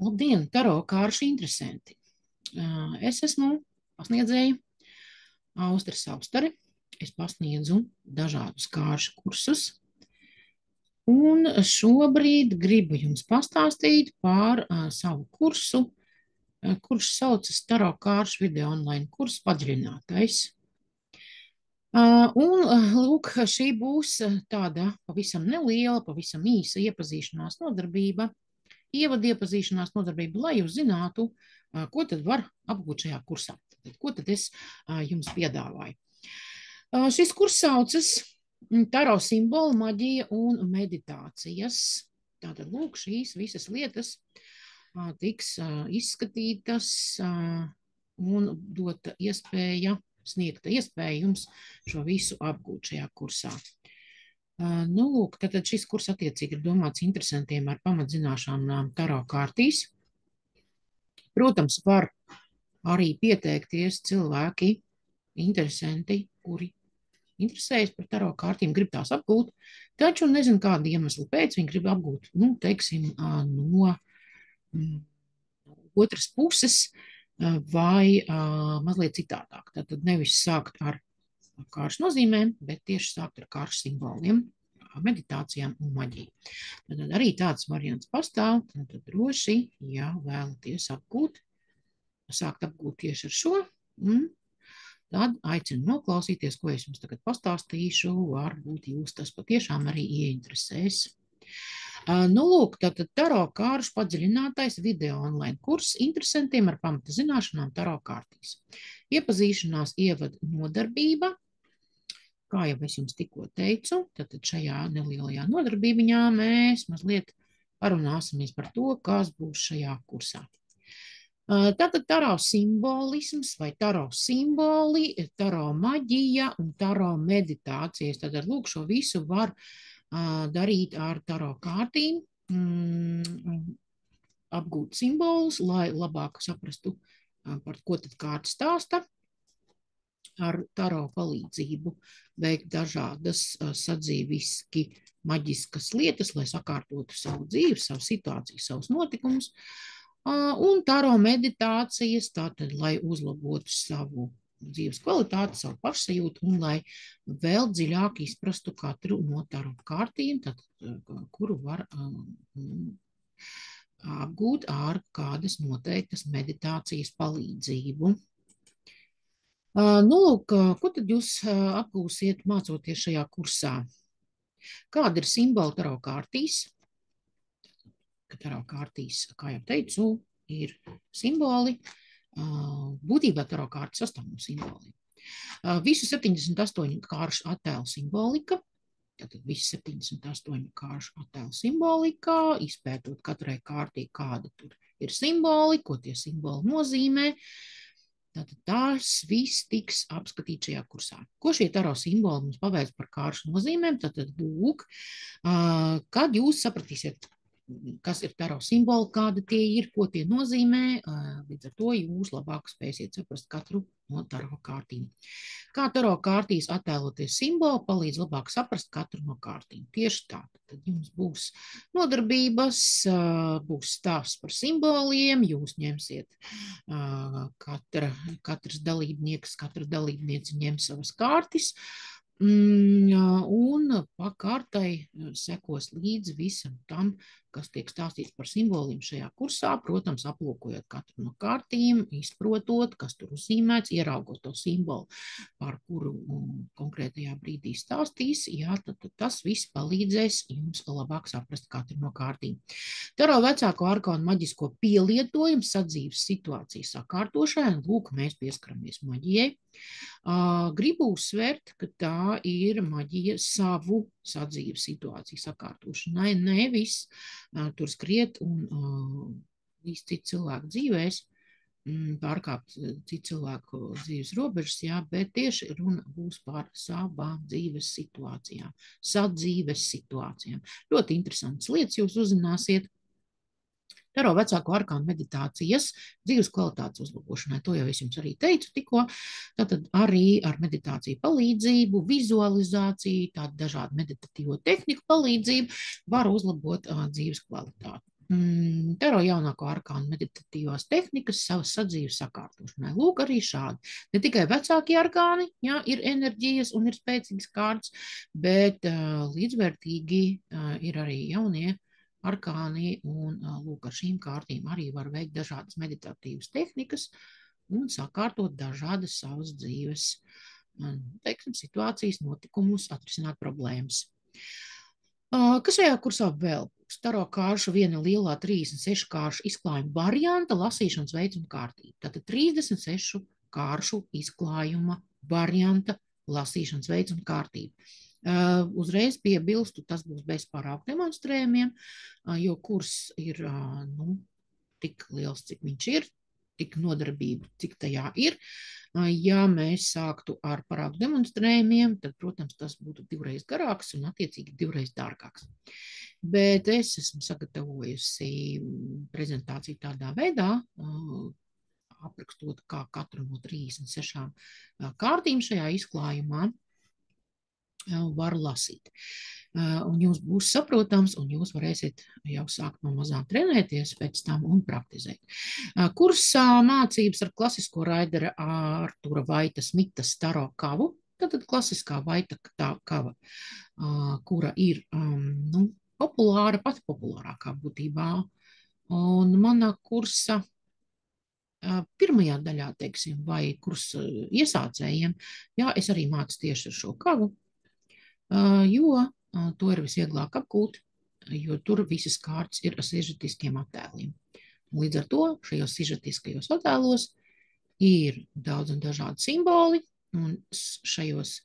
Labdien, taro kāršu interesanti. Es esmu pasniedzēja Austra Saustare. Es pasniedzu dažādus kāršu kursus. Un šobrīd gribu jums pastāstīt par savu kursu, kurš saucas Taro kāršu video online kurs padziļinātais. Lūk, šī būs tāda pavisam neliela, pavisam īsa iepazīšanās nodarbība, ievadiepazīšanās nodarbība, lai jūs zinātu, ko tad var apgūt šajā kursā. Ko tad es jums piedāvāju? Šis kurs saucas Taro simbolu, maģija un meditācijas. Tātad, lūk, šīs visas lietas tiks izskatītas un dota iespēja, sniegta iespēja jums šo visu apgūt šajā kursā. Nu, lūk, tātad šis kurs attiecīgi ir domāts interesantiem ar pamatzināšanām taro kārtīs. Protams, var arī pieteikties cilvēki interesanti, kuri interesējas par taro kārtīm, grib tās apgūt, taču nezinu kādu iemeslu pēc viņi grib apgūt, nu, teiksim, no otras puses vai mazliet citādāk. Tātad nevis sākt ar kāršu nozīmēm, bet tieši sākt ar kāršu simboliem, meditācijām un maģiju. Tad arī tāds variants pastāv, tad droši, ja vēlaties apgūt, sākt apgūt tieši ar šo, tad aicinu noklausīties, ko es jums tagad pastāstīšu, varbūt jūs tas patiešām arī ieinteresēs. Nu, lūk, tātad taro kāršu padziļinātais video online kurs interesantiem ar pamata zināšanām taro kārtīs. Iepazīšanās ievada nodarbība, kā jau es jums tikko teicu, tad šajā nelielajā nodarbībiņā mēs mazliet parunāsimies par to, kas būs šajā kursā. Tātad taro simbolisms vai taro simboli, taro maģija un taro meditācijas. Tātad, lūk, šo visu var darīt ar taro kārtīm, apgūt simbolus, lai labāk saprastu, par ko tad kārta stāsta. Ar taro palīdzību veikt dažādas sadzīviski maģiskas lietas, lai sakārtotu savu dzīvi, savu situāciju, savus notikumus. Un taro meditācijas, tātad, lai uzlabotu savu dzīves kvalitāti, savu pašsajūtu un lai vēl dziļāk izprastu katru no taro kārtīm, tātad, kuru var apgūt ar kādas noteiktas meditācijas palīdzību. Nu, lūk, ko tad jūs apgūsiet mācoties šajā kursā? Kāda ir simboli taro kārtīs? Taro kārtīs, kā jau teicu, ir simboli. Būtībā taro kārta sastāv no simboliem. Visu 78 kāršu attēlu simbolika, tātad visu 78 kāršu attēlu simbolika, izpētot katrai kārtī, kāda tur ir simboli, ko tie simboli nozīmē. Tātad tās viss tiks apskatīt šajā kursā. Ko šie taro simboli mums pavēdz par kāršu nozīmēm? Tātad, lūk, kad jūs sapratīsiet, kas ir taro simboli, kāda tie ir, ko tie nozīmē, līdz ar to jūs labāk spēsiet saprast katru no taro kārtīm. Kā taro kārtīs attēloties simboli palīdz labāk saprast katru no kārtīm. Tieši tā, tad jums būs nodarbības, būs stāsts par simboliem, jūs ņemsiet, katrs dalībnieks, katra dalībniece ņem savas kārtis, un pa kārtai sekos līdzi visam tam, kas tiek stāstīts par simboliem šajā kursā, protams, aplūkojot katru no kārtīm, izprotot, kas tur uzzīmēts, ieraugot to simbolu, par kuru konkrētajā brīdī stāstīs, jā, tad tas viss palīdzēs jums labāk saprast katru no kārtīm. Taro vecāko arkānu maģisko pielietojumu sadzīves situācijas sakārtošanai, lūk, mēs pieskaramies maģijai. Gribu uzsvērt, ka tā ir maģija savu sadzīves situāciju sakārtošanai, nevis tur skriet un līdz citu cilvēku dzīvēs, pārkāpt citu cilvēku dzīves robežas, jā, bet tieši runa būs par savām dzīves situācijām, sadzīves situācijām. Ļoti interesantas lietas jūs uzzināsiet. Taro vecāko arkānu meditācijas dzīves kvalitātes uzlabošanai. To jau es jums arī teicu tikko. Tātad arī ar meditāciju palīdzību, vizualizāciju, tādu dažādu meditatīvo tehniku palīdzību var uzlabot dzīves kvalitāti. Taro jaunāko arkānu meditatīvās tehnikas savas sadzīves sakārtošanai. Lūk, arī šādi. Ne tikai vecākie arkāni, jā, ir enerģijas un ir spēcīgas kārtas, bet līdzvērtīgi ir arī jaunie arkāni, un lūk, ar šīm kārtīm arī var veikt dažādas meditatīvas tehnikas un sakārtot dažādas savas dzīves, teiksim, situācijas, notikumus, atrisināt problēmas. Kas šajā kursā vēl būs? Taro kāršu viena lielā 36 kāršu izklājuma varianta, lasīšanas veids un kārtība. Tātad 36 kāršu izklājuma varianta, lasīšanas veids un kārtība. Uzreiz piebilstu, tas būs bez paraugu demonstrējumiem, jo kurs ir tik liels, cik viņš ir, tik nodarbība, cik tajā ir. Ja mēs sāktu ar paraugu demonstrējumiem, tad, protams, tas būtu divreiz garāks un attiecīgi divreiz dārgāks. Bet es esmu sagatavojusi prezentāciju tādā veidā, aprakstot, kā katru no 36 kārtīm šajā izklājumā var lasīt. Un jums būs saprotams, un jūs varēsiet jau sākt no mazām trenēties pēc tam un praktizēt. Kursā mācības ar klasisko Raidera Artura Vaita Smitas Taro kavu, tātad klasiskā Vaita kava, kura ir populāra, pati populārākā būtībā. Un manā kursa pirmajā daļā, teiksim, vai kursa iesācējiem, jā, es arī mācu tieši ar šo kavu, jo to ir visvieglāk apgūt, jo tur visas kārtas ir ar sižetiskiem attēliem. Līdz ar to šajos sižetiskajos attēlos ir daudz un dažādi simboli, un šajos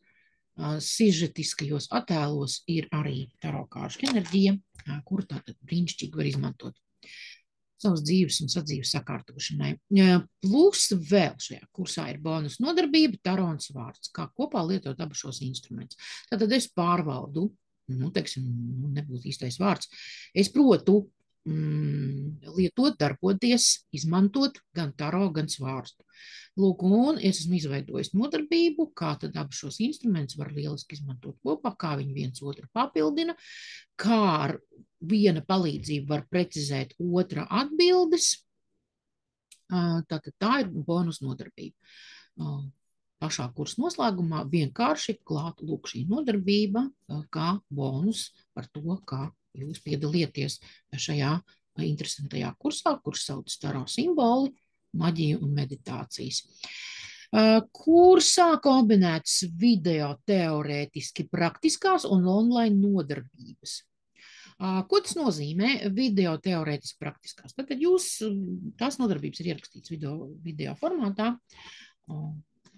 sižetiskajos attēlos ir arī taro kāršu enerģija, kuru tātad brīnišķīgi var izmantot savas dzīves un sadzīves sakārtošanai. Plus vēl šajā kursā ir bonus nodarbība, taro un svārds, kā kopā lietot abus šos instrumentus. Tātad es pārvaldu, teiksim, nebūs īstais vārds, es protu lietot, darboties, izmantot gan taro, gan svārstu. Lūk, un es esmu izveidojis nodarbību, kā tad abus šos instrumentus var lieliski izmantot kopā, kā viņi viens otru papildina, kā ar viena palīdzība var precizēt otra atbildes. Tātad tā ir bonus nodarbība. Pašā kursa noslēgumā vienkārši klāt lūk šī nodarbība kā bonus par to, kā jūs piedalieties šajā interesantajā kursā, kurš sauc Taro simboli, maģiju un meditācijas. Kursā kombinētas video teorētiski praktiskās un online nodarbības. Ko tas nozīmē video teorētiski praktiskās? Tad tās nodarbības ir ierakstīts video formātā,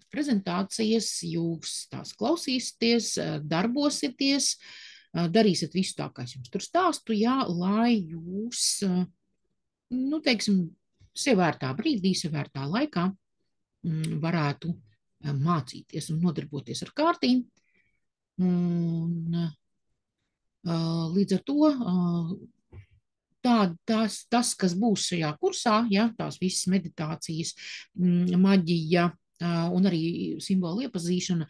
prezentācijas, jūs tās klausīsieties, darbosieties, darīsiet visu tā, kā es jums tur stāstu, jā, lai jūs, teiksim, sevērtā brīdī, sevērtā laikā varētu mācīties un nodarboties ar kārtīm. Un līdz ar to tas, kas būs šajā kursā, ja, tās visas meditācijas, maģija un arī simbolu iepazīšana,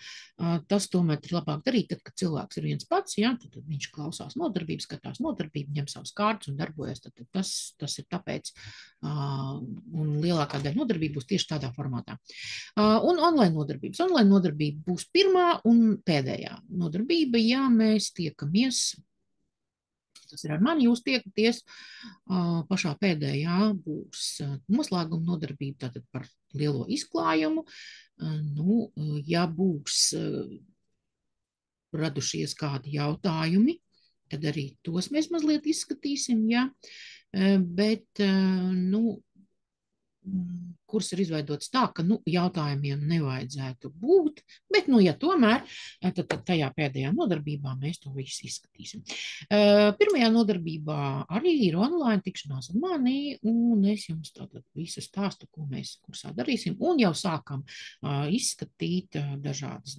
tas tomēr ir labāk darīt, tad, kad cilvēks ir viens pats, ja, tad viņš klausās nodarbības, skatās nodarbību, ņem savas kārtas un darbojas, tad tas ir tāpēc, un lielākā daļa nodarbība būs tieši tādā formātā. Un online nodarbības. Online nodarbība būs pirmā un pēdējā nodarbība, ja mēs tiekamies. Tas ir ar mani, jūs tiekaties. Pašā pēdējā būs noslēguma nodarbība tātad par lielo izklājumu. Ja būs radušies kādi jautājumi, tad arī tos mēs mazliet izskatīsim, ja. Bet, kurs ir izveidots tā, ka jautājumiem nevajadzētu būt, bet, ja tomēr, tad tajā pēdējā nodarbībā mēs to visu izskatīsim. Pirmajā nodarbībā arī ir online tikšanās ar mani, un es jums tātad visu stāstu, ko mēs kursā darīsim, un jau sākam izskatīt dažādas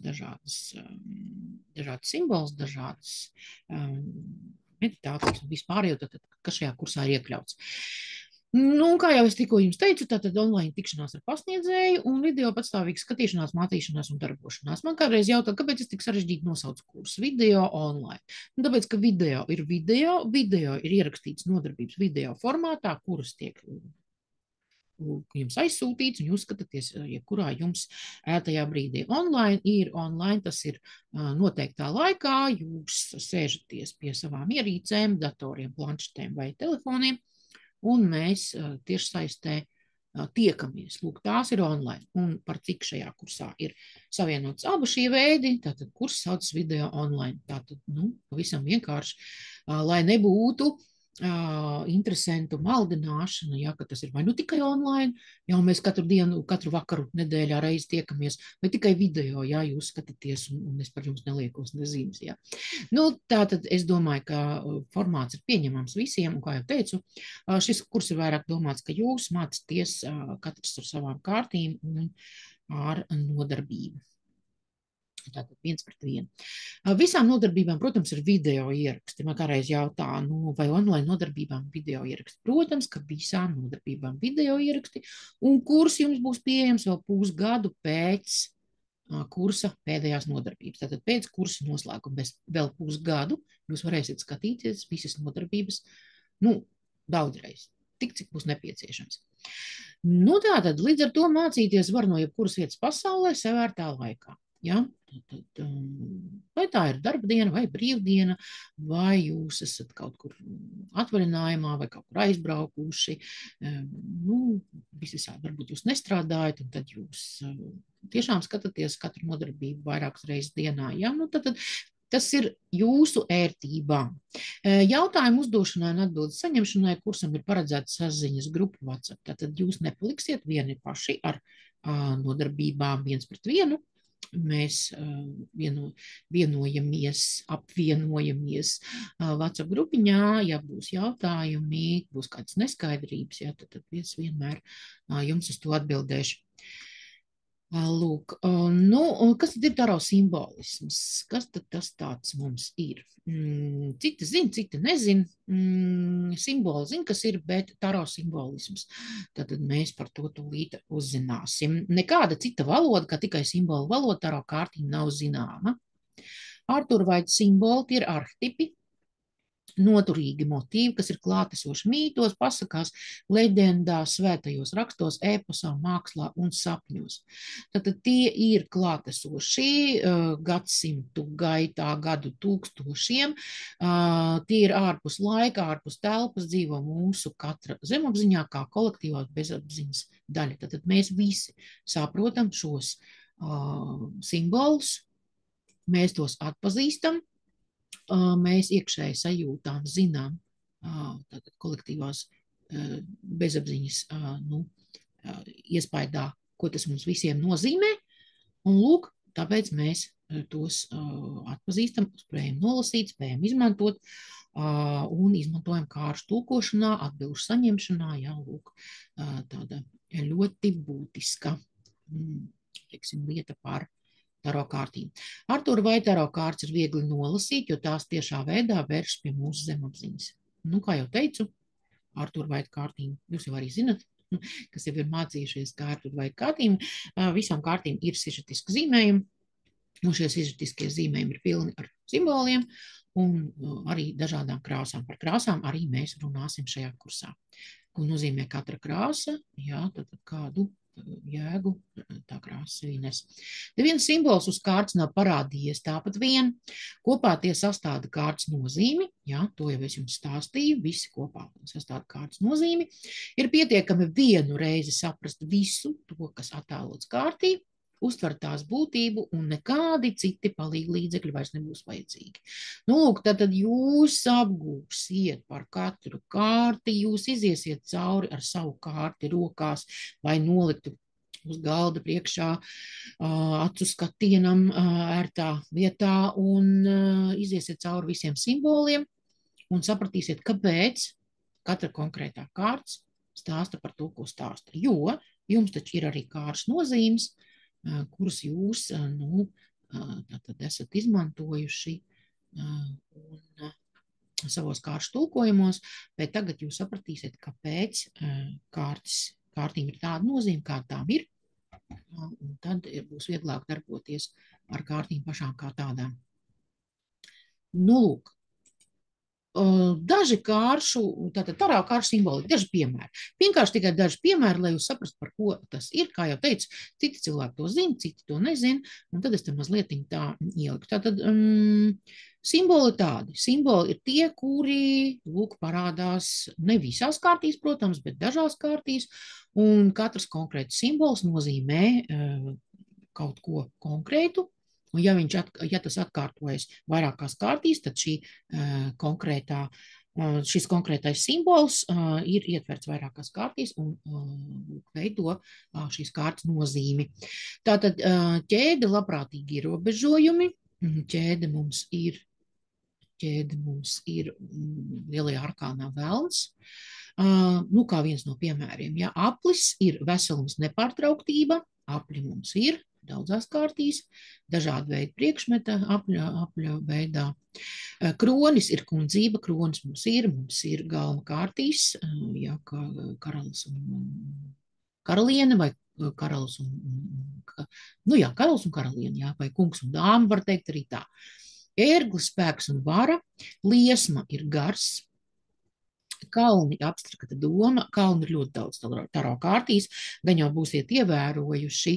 simbols, dažādas meditācijas un vispār jau tad, kas šajā kursā ir iekļauts. Nu, kā jau es tikko jums teicu, tātad online tikšanās ar pasniedzēju un video patstāvīga skatīšanās, mācīšanās un darbošanās. Man kādreiz jautā, kāpēc es tik sarežģīti nosaucu kursu video online. Nu, tāpēc, ka video ir video ir ierakstīts nodarbības video formātā, kuras tiek jums aizsūtīts, un jūs skatāties, jebkurā jums ētajā brīdī. Online, tas ir noteiktā laikā, jūs sēžaties pie savām ierīcēm, datoriem, planšetēm vai telefoniem, un mēs tiešsaistē tiekamies. Lūk, tās ir online. Un par cik šajā kursā ir savienots abi šie veidi, tātad kurs saucas video online. Tātad, pavisam vienkārši, lai nebūtu interesantu maldināšana, ja, ka tas ir vai nu tikai online, jau mēs katru dienu, katru vakaru nedēļā reizi tiekamies, vai tikai video, ja jūs skatāties un es par jums neliekos nezīmes. Ja. Nu, tātad es domāju, ka formāts ir pieņemams visiem, un kā jau teicu, šis kurs ir vairāk domāts, ka jūs mācaties katrs ar savām kārtīm un ar nodarbību. Tātad 1:1. Visām nodarbībām, protams, ir video ieraksti. Man kādreiz jautā, vai online nodarbībām video ieraksti. Protams, ka visām nodarbībām video ieraksti, un kurs jums būs pieejams vēl pusgadu pēc kursa pēdējās nodarbības. Tātad pēc kursa noslēguma vēl pusgadu jūs varēsiet skatīties visas nodarbības, daudzreiz, tik cik būs nepieciešams. Tātad līdz ar to mācīties var no jebkuras vietas pasaulē sevērtā laikā. Ja? Vai tā ir darba diena vai brīvdiena, vai jūs esat kaut kur atvaļinājumā vai kaut kur aizbraukuši, visvisādi varbūt jūs nestrādājat, un tad jūs tiešām skatāties katru nodarbību vairākas reizes dienā. Ja? Tad tas ir jūsu ērtībām. Jautājumu uzdošanai un atbildes saņemšanai kursam ir paredzēta saziņas grupa WhatsApp. Tātad jūs nepaliksiet vieni paši ar nodarbībām 1:1. Mēs apvienojamies WhatsApp grupiņā, ja būs jautājumi, būs kādas neskaidrības, ja, tad es vienmēr jums uz to atbildēšu. Lūk, kas tad ir taro simbolisms? Kas tad tas tāds mums ir? Citi zina, citi nezina. Simboli zina, kas ir, bet taro simbolisms. Tad mēs par to tūlīt uzzināsim. Nekāda cita valoda, kā tikai simbolu valoda, taro kārtība nav zināma. Arturvaita simboli tie ir arhetipi, noturīgi motīvi, kas ir klātesoši mītos, pasakās, leģendās, svētajos rakstos, ēposā, mākslā un sapņos. Tātad tie ir klātesoši gadsimtu gaitā, gadu tūkstošiem. Tie ir ārpus laika, ārpus telpas, dzīvo mūsu katra zemapziņā kā kolektīvās bezapziņas daļa. Tātad mēs visi saprotam šos simbolus, mēs tos atpazīstam, mēs iekšēji sajūtām, zinām, tātad kolektīvās bezapziņas iespaidā, ko tas mums visiem nozīmē, un lūk, tāpēc mēs tos atpazīstam, spējam nolasīt, spējam izmantot, un izmantojam kāršu tulkošanā, atbilžu saņemšanā, jā, lūk, tāda ļoti būtiska, lieta par taro kārtīm. Arturvaita taro kārtas ir viegli nolasīt, jo tās tiešā veidā vēršas pie mūsu zemapziņas. Kā jau teicu, Arturvaita kārtīm, jūs jau arī zinat, kas jau ir mācījušies kā Arturvaita kārtīm, visām kārtīm ir sižetiski zīmējumi, un šie sižetiskie zīmējumi ir pilni ar simboliem un arī dažādām krāsām. Par krāsām arī mēs runāsim šajā kursā. Ko nozīmē katra krāsa? Jā, tad kādu jēgu tā krāsa arī nes. Neviens simbols uz kārtas nav parādījies tāpat vien. Kopā tie sastāda kārtas nozīmi, jā, to jau es jums stāstīju, visi kopā sastāda kārtas nozīmi. Ir pietiekami vienu reizi saprast visu to, kas attēlots kārtī, uztver tās būtību un nekādi citi palīgi līdzekļi vairs nebūs vajadzīgi. Lūk, tad jūs apgūsiet par katru kārti, jūs iziesiet cauri ar savu kārti rokās vai noliktu uz galda priekšā acu skatienam ērtā vietā un iziesiet cauri visiem simboliem un sapratīsiet, kāpēc katra konkrētā kārtas stāsta par to, ko stāsta. Jo jums taču ir arī kārtas nozīmes, kuras jūs tātad esat izmantojuši un savos kāršu tulkojumos, bet tagad jūs sapratīsiet, kāpēc kārtīm ir tāda nozīme, kāda tām ir, un tad būs vieglāk darboties ar kārtīm pašām kā tādām. Nu, lūk, daži kāršu, tātad tarā kāršu simboli, daži piemēri. Vienkārši tikai daži piemēri, lai jūs saprastu, par ko tas ir. Kā jau teicu, citi cilvēki to zina, citi to nezina, un tad es te mazliet tā ieliku. Tātad simboli tādi. Simboli ir tie, kuri, lūk, parādās ne visās kārtīs, protams, bet dažās kārtīs, un katrs konkrēts simbols nozīmē kaut ko konkrētu. Un ja tas atkārtojas vairākās kārtīs, tad šis konkrētais simbols ir ietverts vairākās kārtīs un veido šīs kārtas nozīmi. Tātad ķēde labprātīgi ierobežojumi. Ķēde mums ir lielajā arkānā velns. Nu, kā viens no piemēriem, ja aplis ir veselums nepārtrauktība, apli mums ir daudzās kārtīs, dažādi veidi priekšmeta apļa veidā. Kronis ir kundzība, kronis mums ir galma kārtīs, ja, kā karalis un karaliene vai karalis karalis un karaliene, jā, vai kungs un dāma, var teikt arī tā. Ērglis, spēks un vara, liesma ir gars, kalni abstrakta doma, kalni ir ļoti daudz taro kārtīs, gan jau būsiet ievērojuši,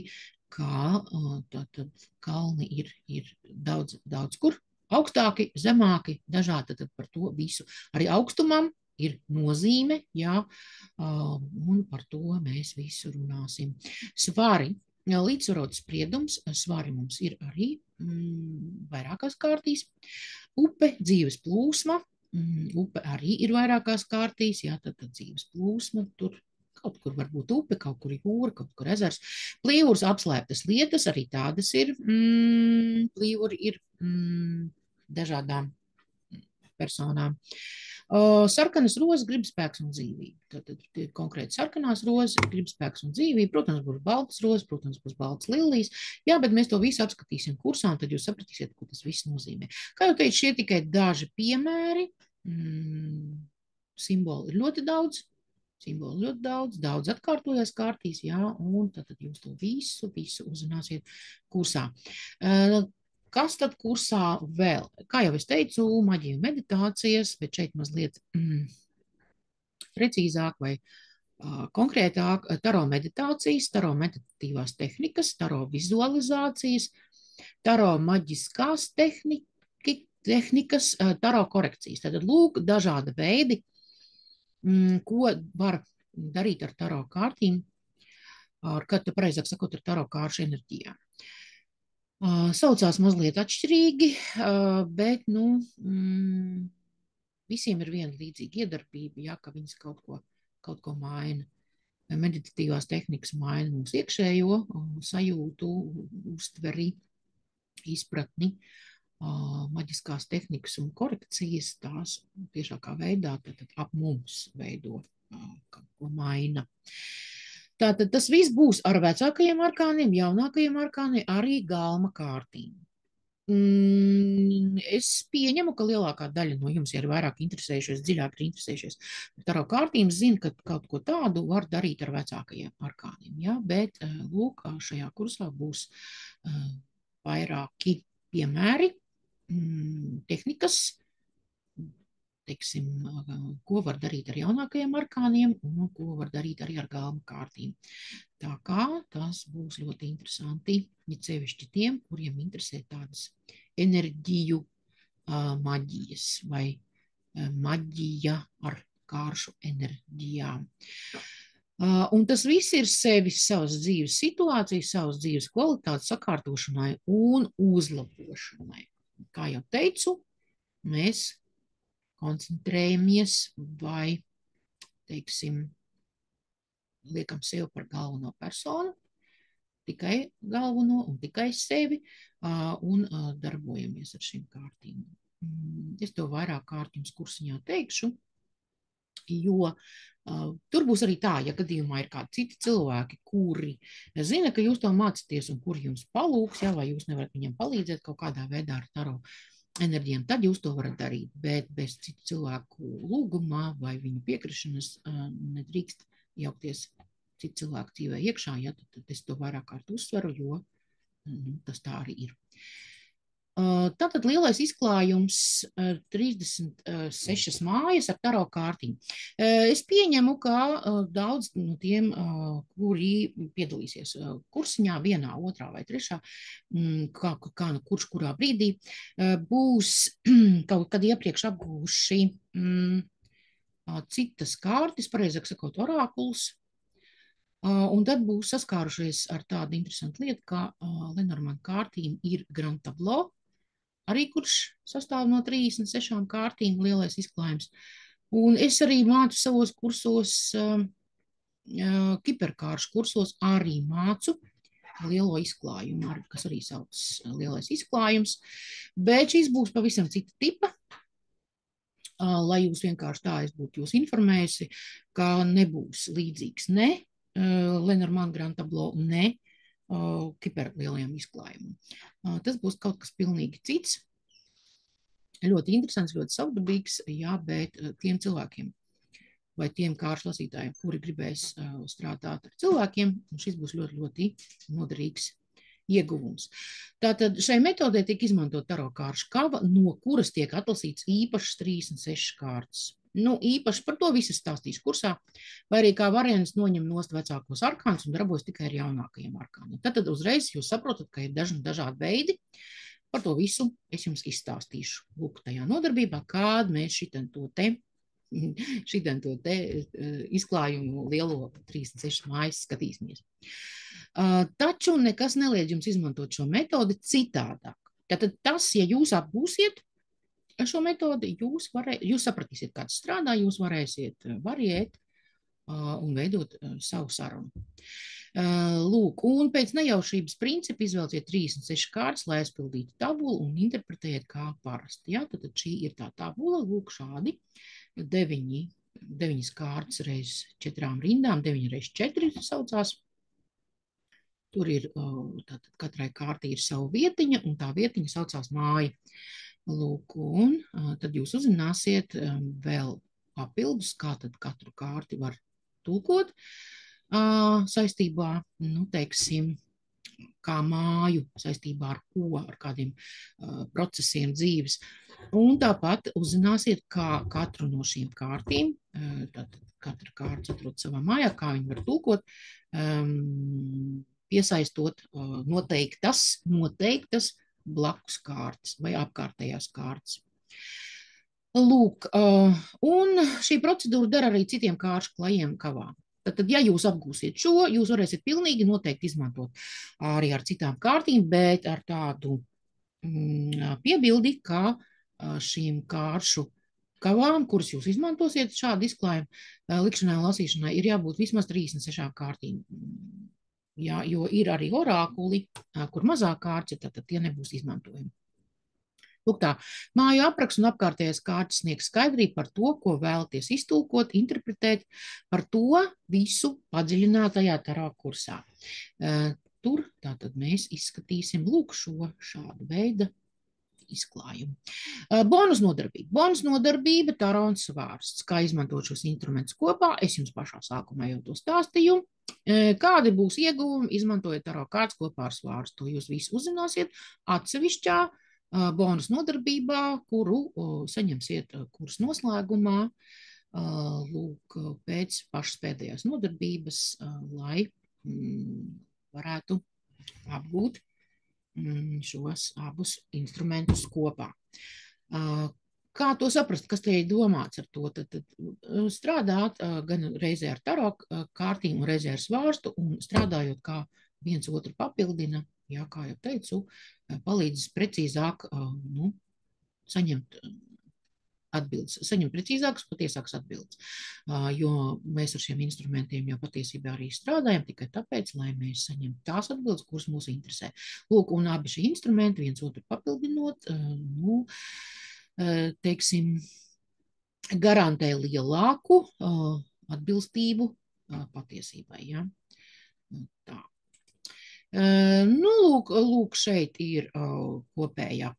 kā tātad kalni ir daudz kur augstāki, zemāki, dažādi, tad par to visu. Arī augstumam ir nozīme, jā, un par to mēs visu runāsim. Svari, līdzsvarots spriedums, svari mums ir arī vairākās kārtīs. Upe, dzīves plūsma, upe arī ir vairākās kārtīs, jā, tad dzīves plūsma, tur kaut kur var būt upe, kaut kur jūra, kaut kur ezers. Plīvurs, apslēptas lietas, arī tādas ir. Plīvuri ir dažādām personām. Sarkanas rozes, gribspēks un dzīvība. Tad konkrēti sarkanās rozes, gribspēks un dzīvība. Protams, būs baltas rozes, protams, būs baltas lilijas. Jā, bet mēs to visu apskatīsim kursā, un tad jūs sapratīsiet, ko tas viss nozīmē. Kā jau teicu, šie tikai daži piemēri. Simboli ir ļoti daudz. Daudz atkārtojas kārtīs, jā, un tad jūs to visu uzzināsiet kursā. Kas tad kursā vēl? Kā jau es teicu, maģija un meditācijas, bet šeit mazliet precīzāk vai konkrētāk taro meditācijas, taro meditatīvās tehnikas, taro vizualizācijas, taro maģiskās tehnikas, taro korekcijas. Tad lūk dažādi veidi, ko var darīt ar taro kārtīm, pareizāk sakot, ar taro kāršu enerģijām. Saucās mazliet atšķirīgi, bet, visiem ir viena līdzīga iedarbība, ja, ka viņas kaut ko maina. Meditatīvās tehnikas maina mūsu iekšējo sajūtu, uztveri, izpratni. Maģiskās tehnikas un korekcijas, tās tiešākā veidā ap mums veido, kaut ko maina. Tātad tas viss būs ar vecākajiem arkāniem, jaunākajiem arkāniem, arī galma kārtīm. Es pieņemu, ka lielākā daļa no jums ir vairāk interesējušies, dziļāk ir interesējušies. Taro kārtīm zina, ka kaut ko tādu var darīt ar vecākajiem arkāniem, ja? Bet, lūk, šajā kursā būs vairāki piemēri, tehnikas, teiksim, ko var darīt ar jaunākajiem arkāniem un ko var darīt arī ar galma kārtīm. Tā kā tas būs ļoti interesanti, ja sevišķi tiem, kuriem interesē tādas enerģiju maģijas vai maģija ar kāršu enerģijām. Un tas viss ir savas dzīves situācijas, savas dzīves kvalitātes sakārtošanai un uzlabošanai. Kā jau teicu, mēs koncentrējamies vai, teiksim, liekam sevi par galveno personu, tikai galveno un tikai sevi, un darbojamies ar šīm kārtīm. Es to vairāk kārt jums kursiņā teikšu, jo tur būs arī tā, ja gadījumā ir kādi citi cilvēki, kuri zina, ka jūs to mācāties un kuri jums palūgs, ja, vai jūs nevarat viņam palīdzēt kaut kādā veidā ar taro enerģijām, tad jūs to varat darīt, bet bez citu cilvēku lūgumā vai viņu piekrišanas nedrīkst jaukties citu cilvēku dzīvē iekšā, ja, tad es to vairāk kārt uzsveru, jo tas tā arī ir. Tātad lielais izklājums 36 mājas ar taro kārtiņu. Es pieņemu, ka daudz no tiem, kuri piedalīsies kursiņā, vienā, otrā vai trešā, kā nu kurš kurā brīdī, būs kaut kad iepriekš apgūši citas kārtas, pareizāk sakot, orākuls, un tad būs saskārušies ar tādu interesantu lietu, kā Lenormand kārtīm ir Grand Tableau, arī kurš sastāv no 36 kārtīm, lielais izklājums. Un es arī mācu savos kursos, kiperkāršu kursos, arī mācu lielo izklājumu, kas arī sauc lielais izklājums, bet šis būs pavisam cita tipa, lai jūs vienkārši tā es būtu jūs informējusi, ka nebūs līdzīgs ne Lenormand Grand Tableau, ne kiperlielajam izklājumam. Tas būs kaut kas pilnīgi cits. Ļoti interesants, ļoti savdabīgs, jā, bet tiem cilvēkiem vai tiem kāršu lasītājiem, kuri gribēs strādāt ar cilvēkiem, šis būs ļoti, ļoti noderīgs ieguvums. Tātad šai metodē tiek izmantot taro kāršu kava, no kuras tiek atlasīts īpašas 36 kārtas. Īpaši par to visu stāstīšu kursā, vai arī kā variants noņem nost vecākos arkānus un darbojas tikai ar jaunākajiem arkāniem. Tad uzreiz jūs saprotat, ka ir dažādi veidi. Par to visu es jums izstāstīšu. Lūk, tajā nodarbībā, kād mēs šitien to te izklājumu lielo 36 mājas skatīsimies. Taču nekas neliedz jums izmantot šo metodi citādāk. Tātad tas, ja jūs apgūsiet šo metodi, jūs sapratīsiet, kā tas strādā, jūs varēsiet variēt un veidot savu sarunu. Lūk, un pēc nejaušības principa izvēlciet 36 kārtas, lai aizpildītu tabulu un interpretējiet kā parasti. Ja? Tad šī ir tā tabula, lūk šādi, 9 kārtas reiz 4 rindām, 9 reiz 4 saucās. Tur ir, tātad katrai kārtī ir savu vietiņa, un tā vietiņa saucās māja. Lūk, un tad jūs uzzināsiet vēl papildus, kā tad katru kārti var tulkot saistībā, teiksim, kā māju, saistībā ar ko, ar kādiem procesiem dzīves. Un tāpat uzzināsiet, kā katru no šīm kārtīm, tātad katra kārta atrod savā mājā, kā viņi var tulkot, piesaistot noteiktas blakus kārtas vai apkārtējās kārtas. Lūk, un šī procedūra dara arī citiem kāršu klajiem kavām. Tad, ja jūs apgūsiet šo, jūs varēsiet pilnīgi noteikti izmantot arī ar citām kārtīm, bet ar tādu piebildi, ka šīm kāršu kavām, kuras jūs izmantosiet šādu izklājumu, likšanai un lasīšanai, ir jābūt vismaz 36 kārtīm. Jā, jo ir arī orākuli, kur mazāk kārtas, tad tie nebūs izmantojami. Lūk tā, māju apraksts un apkārtējās kārtas sniegs skaidrību par to, ko vēlaties iztulkot, interpretēt, par to visu padziļinātajā taro kursā. Tur tātad mēs izskatīsim lūk šo šādu veidu izklājumu. Bonus nodarbība. Bonus nodarbība, taro un svārsts. Kā izmantot šos instrumentus kopā, es jums pašā sākumā jau to stāstīju. Kādi būs ieguvumi, izmantojot taro kārtas kopā ar svārstu? To jūs visu uzzināsiet atsevišķā bonus nodarbībā, kuru saņemsiet kursa noslēgumā, lūk, pēc pašas pēdējās nodarbības, lai varētu apgūt šos abus instrumentus kopā. Kā to saprast, kas te ir domāts ar to? Tad strādāt gan reizē ar taro kārtīm, reizē ar svārstu, un strādājot kā viens otru papildina, jā, kā jau teicu, palīdz precīzāk saņemt atbildes, saņemt precīzākas, patiesākas atbildes. Jo mēs ar šiem instrumentiem jau patiesībā arī strādājam tikai tāpēc, lai mēs saņemtu tās atbildes, kuras mūs interesē. Lūk, un abi šie instrumenti viens otru papildinot, teiksim, garantē lielāku atbilstību patiesībai. Ja? Tā. Lūk, šeit ir kopējā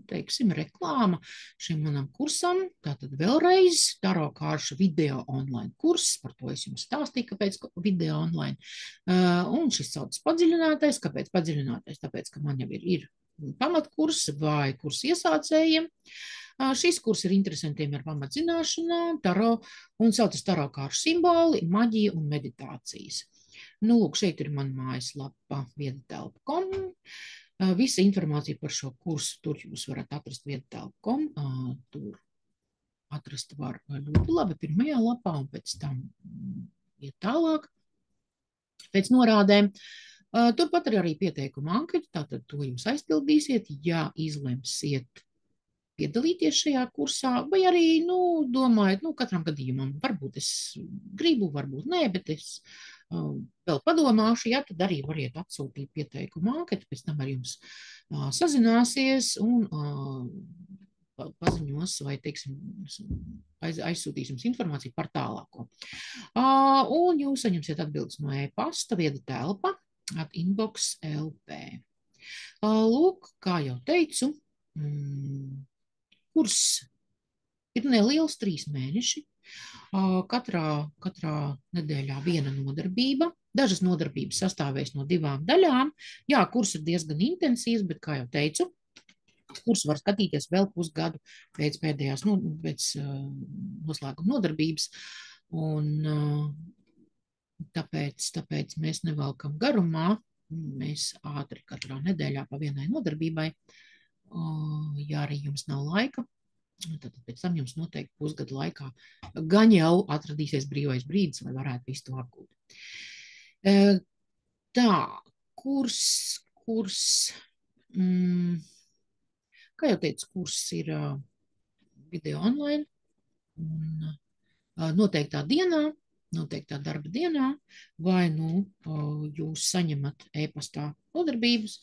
teiksim, reklāma šim manam kursam. Tātad vēlreiz taro kāršu video online kurs, par to es jums stāstīju, kāpēc video online. Un šis sauc padziļinātais. Kāpēc padziļinātais? Tāpēc, ka man jau ir pamatkurs vai kurs iesācējiem. Šis kurs ir interesantiem ar pamatzināšanām, taro un saucas taro kāršu simboli, maģija un meditācijas. Nu, lūk, šeit ir mana mājaslapa viedatelpa.com. Visa informācija par šo kursu tur jūs varat atrast viedatelpa.com. Tur atrast var ļoti labi pirmajā lapā un pēc tam iet tālāk pēc norādēm. Turpat ir arī pieteikuma anketa, tātad to jūs aizpildīsiet, ja izlemsiet piedalīties šajā kursā, vai arī, domājat, katram gadījumam, varbūt es gribu, varbūt nē, bet es vēl padomāšu, ja tad arī variet atsūtīt pieteikumu anketu, pēc tam ar jums sazināsies un paziņos vai, teiksim, aizsūtīs jums informāciju par tālāko. Un jūs saņemsiet atbildes no e-pasta viedatelpa @inbox.lp. Lūk, kā jau teicu, kurs ir neliels, 3 mēneši. Katrā nedēļā viena nodarbība. Dažas nodarbības sastāvēs no 2 daļām. Jā, kurs ir diezgan intensīvs, bet, kā jau teicu, kurs var skatīties vēl pusgadu pēc pēdējās, pēc noslēguma nodarbības. Un tāpēc mēs nevelkam garumā. Mēs ātri katrā nedēļā pa vienai nodarbībai. Ja arī jums nav laika, tad pēc tam jums noteikti pusgadu laikā gan jau atradīsies brīvais brīdis, lai varētu visu to apgūt. Tā, kurs, kā jau teicu, kurs ir video online un noteiktā dienā, noteiktā darba dienā, vai jūs saņemat e-pastā nodarbības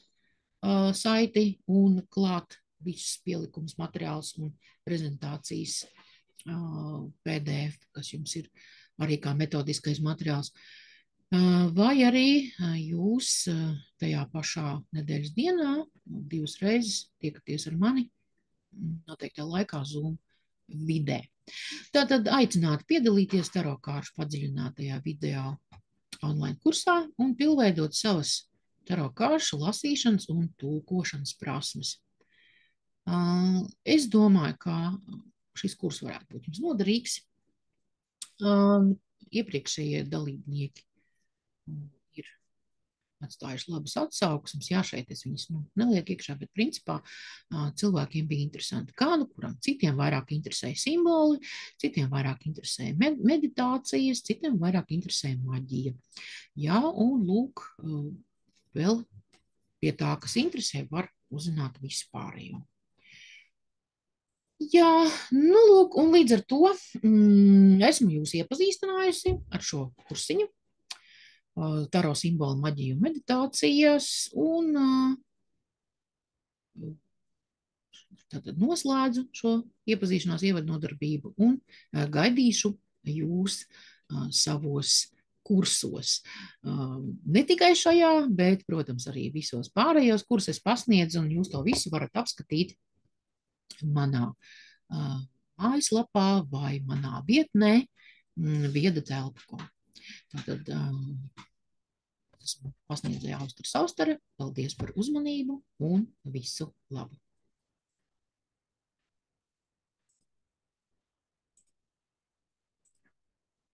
saiti un klāt visus pielikumus, materiālus un prezentācijas PDF, kas jums ir arī kā metodiskais materiāls. Vai arī jūs tajā pašā nedēļas dienā 2 reizes tiekaties ar mani noteiktā laikā Zoom vidē. Tātad aicinātu piedalīties taro kāršu padziļinātajā video online kursā un pilnveidot savas taro kāršu lasīšanas un tulkošanas prasmes. Es domāju, ka šis kurs varētu būt jums noderīgs. Iepriekšējie dalībnieki ir atstājuši labas atsauksmes. Jā, šeit es viņus nelieku iekšā, bet principā cilvēkiem bija interesanti. Kuram citiem vairāk interesēja simboli, citiem vairāk interesēja meditācijas, citiem vairāk interesēja maģija. Jā, un lūk, vēl pie tā, kas interesē, var uzzināt visu pārējo. Jā, lūk, un līdz ar to esmu jūs iepazīstinājusi ar šo kursiņu. Taro simbolu maģiju meditācijas un tātad noslēdzu šo iepazīšanās ievadnodarbību un gaidīšu jūs savos kursos. Ne tikai šajā, bet, protams, arī visos pārējos kursus pasniedzu, un jūs to visu varat apskatīt manā mājaslapā vai manā vietnē viedatelpa.com. Tātad esmu pasniedzēja Austra Saustare. Paldies par uzmanību un visu labu!